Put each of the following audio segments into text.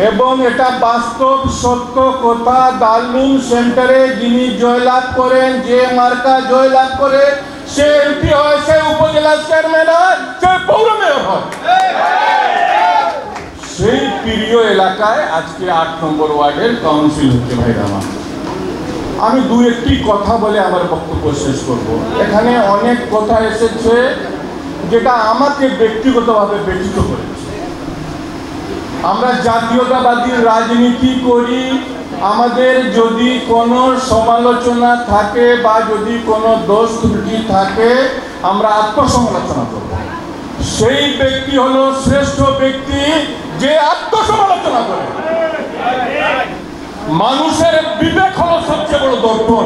এবং এটা বাস্তব সত্য কথা। দারুল সেন্টারে যিনি জয়লাভ করেন, যে মার্কা জয়লাভ করে, সে এমপি হয়, সে উপজেলা চেয়ারম্যান হয়, সে পৌর মেয়র হয়। সেই প্রিয় এলাকায় আজকে 8 নম্বর ওয়ার্ডের কাউন্সিল হচ্ছে ভাইরা আমার। আমি দু একটি কথা বলে আমার বক্তব্য শেষ করব। এখানে অনেক কথা এসেছে যেটা আমাকে ব্যক্তিগতভাবে ব্যথিত করেছে। আমরা জাতীয়তাবাদী রাজনীতি করি, আমাদের যদি কোনো সমালোচনা থাকে বা যদি কোনো দোষ ত্রুটি থাকে, আমরা আত্মসমালোচনা করব। সেই ব্যক্তি হলো শ্রেষ্ঠ ব্যক্তি যে আত্মসমালোচনা করে। মানুষের বিবেক হলো সবচেয়ে বড় দর্পণ,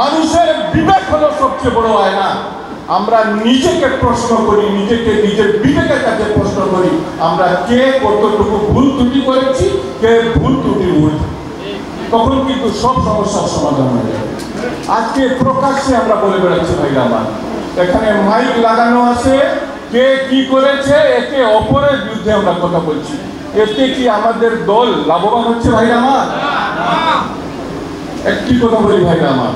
মানুষের বিবেক হলো সবচেয়ে বড় আয়না। আমরা নিজেকে প্রশ্ন করি, নিজেকে নিজের বিবেকের কাছে প্রশ্ন করি, আমরা কে কতটুকু ভুল ত্রুটি করেছি, কে ভুল ত্রুটি বলছি, তখন কিন্তু সব সমস্যার সমাধান হয়ে যাবে। আজকে প্রকাশ্যে আমরা বলে বেড়াচ্ছি ভাইরা আমার, এখানে মাইক লাগানো আছে, কে কি করেছে একে অপরের বিরুদ্ধে আমরা কথা বলছি। এতে কি আমাদের দল লাভবান হচ্ছে ভাইরা আমার? একটি কথা বলি ভাইরা আমার,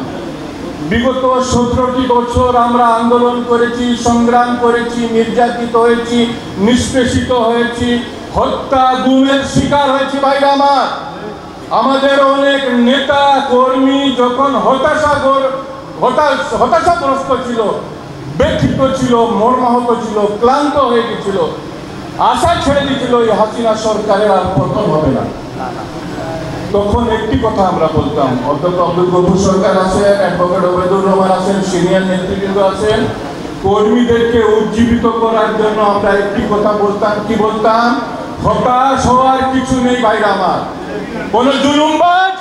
বিগত 17টি বছর আমরা আন্দোলন করেছি, সংগ্রাম করেছি, নির্যাতিত হয়েছি, নিষ্পেষিত হয়েছি, হত্যা গুমের শিকার হয়েছি ভাইরা আমার। আমাদের অনেক নেতা কর্মী যখন হতাশাগ্রস্ত ছিল, ব্যথিত ছিল, মর্মাহত ছিল, ক্লান্ত হয়ে গেছিল, আশা ছেড়ে দিয়েছিল এই হাসিনা সরকারের আর পতন হবে না, তখন একটি কথা আমরা বলতাম। অধ্যক্ষ আব্দুল গফুর সরকার আছেন, অ্যাডভোকেট ওবায়দুর রহমান আছেন, সিনিয়র নেতৃবৃন্দ আছেন, কর্মীদেরকে উজ্জীবিত করার জন্য আমরা একটি কথা বলতাম। কি বলতাম? হতাশ হওয়ার কিছু নেই ভাইরা আমার। কোন জুলুমবাজ,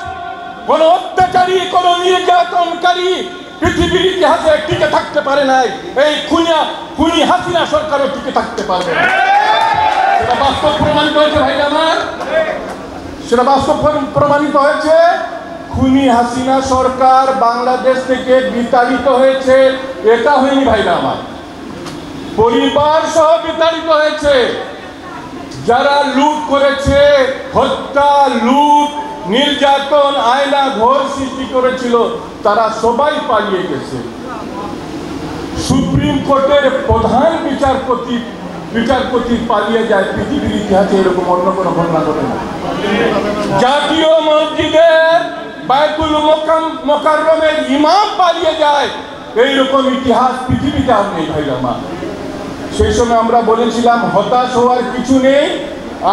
কোন অত্যাচারী, কোন নির্যাতনকারী পৃথিবীর ইতিহাসে টিকে থাকতে পারে নাই। এই খুনি হাসিনা সরকারও টিকে থাকতে পারবে না। সেটা বাস্তব প্রমাণিত হয়েছে ভাইরা আমার, সেটা বাস্তব প্রমাণিত হয়েছে। খুনি হাসিনা সরকার বাংলাদেশ থেকে বিতাড়িত হয়েছে, এটা হয়নি ভাইরা আমার, পরিবার সহ বিতাড়িত হয়েছে। যারা লুট করেছে, হত্যা, লুট, নির্যাতন, আয়না ঘোর সৃষ্টি করেছিল, তারা সবাই পালিয়ে গেছে। সুপ্রিম কোর্টের প্রধান বিচারপতি পালিয়ে যায়, পৃথিবীর ইতিহাসে এরকম অন্য কোনো ঘটনা ঘটে না। জাতীয় মসজিদের বায়তুল মোকাররমের ইমাম পালিয়ে যায়, এইরকম ইতিহাস পৃথিবীতে আর নেই ভাই আমার। সেই সময় আমরা বলেছিলাম হতাশ হওয়ার কিছু নেই।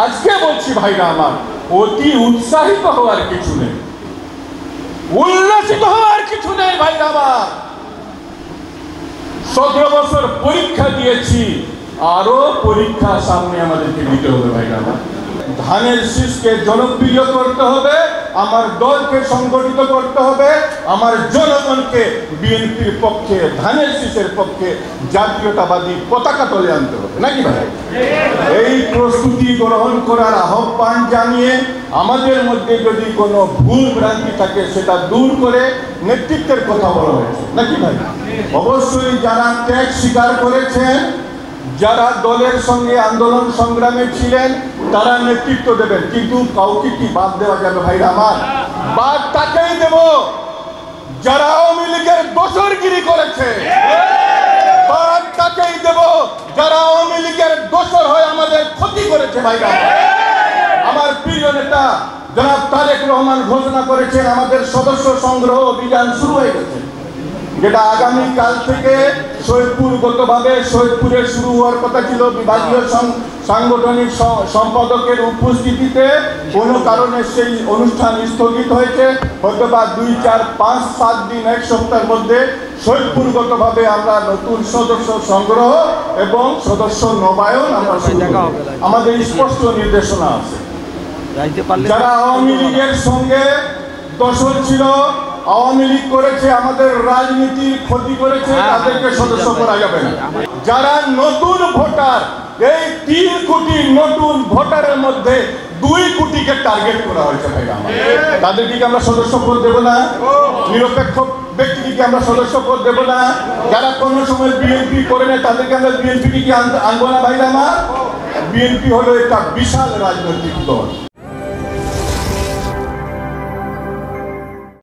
আজকে বলছি ভাইরা আমার, অতি উৎসাহিত হওয়ার কিছু নেই, উল্লাসিত হওয়ার কিছু নেই ভাইরা আমার। 17 বছর পরীক্ষা দিয়েছি, আরো পরীক্ষা সামনে আমাদেরকে দিতে হবে ভাইরা আমার। ধানের শীষকে জনপ্রিয় করতে হবে, আমার দলকে সংগঠিত করতে হবে, আমার জনগণকে বিএনপির পক্ষে, ধানের শীষের পক্ষে জাতীয়তাবাদী পতাকা তলে আনতে হবে, নাকি ভাই? এই প্রস্তুতি গ্রহণ করার আহ্বান জানিয়ে আমাদের মধ্যে যদি কোনো ভুল ভ্রান্তি থাকে সেটা দূর করে নেতৃত্বের কথা বলা হয়েছে, নাকি ভাই? অবশ্যই যারা ত্যাগ স্বীকার করেছেন, যারা দলের সঙ্গে আন্দোলন সংগ্রামে ছিলেন, তারা নেতৃত্ব দেবেন, কিন্তু কাউকে কি বাদ দেওয়া যাবে ভাইরা আমার? বাদ তাকেই দেব যারা আওয়ামী লীগের দোসরগিরি করেছে, বাদ তাকেই দেব যারা আওয়ামী লীগের দোসর হয়ে আমাদের ক্ষতি করেছে ভাইরা। আমার প্রিয় নেতা জনাব তারেক রহমান ঘোষণা করেছেন আমাদের সদস্য সংগ্রহ অভিযান শুরু হয়ে গেছে, যেটা আগামীকাল থেকে সৈয়দপুরগতভাবে সৈয়দপুরে শুরু হওয়ার কথা ছিল। বিভাগীয় সাংগঠনিক সম্পাদকের উপস্থিতিতে কোনো কারণে সেই অনুষ্ঠান স্থগিত হয়েছে। হয়তো বা 2, 4, 5, 7 দিন, 1 সপ্তাহের মধ্যে সৈয়দপুরগতভাবে আমরা নতুন সদস্য সংগ্রহ এবং সদস্য নবায়ন আমরা আমাদের স্পষ্ট নির্দেশনা আছে। যারা আওয়ামী লীগের সঙ্গে দোষর ছিল, আওয়ামী লীগ করেছে, আমাদের রাজনীতির ক্ষতি করেছে, তাদেরকে সদস্য করা যাবে না। যারা নতুন ভোটার, এই 3 কোটি নতুন ভোটারের মধ্যে 2 কোটিকে টার্গেট করা হয়েছে ভাইরা, তাদেরকে আমরা সদস্য পদ দেব না। নিরপেক্ষ ব্যক্তিকে আমরা সদস্য পদ দেব না। যারা কোনো সময় বিএনপি করে নেয় তাদেরকে আমরা বিএনপি কি আনবো না ভাইরা আমার। বিএনপি হলো একটা বিশাল রাজনৈতিক দল।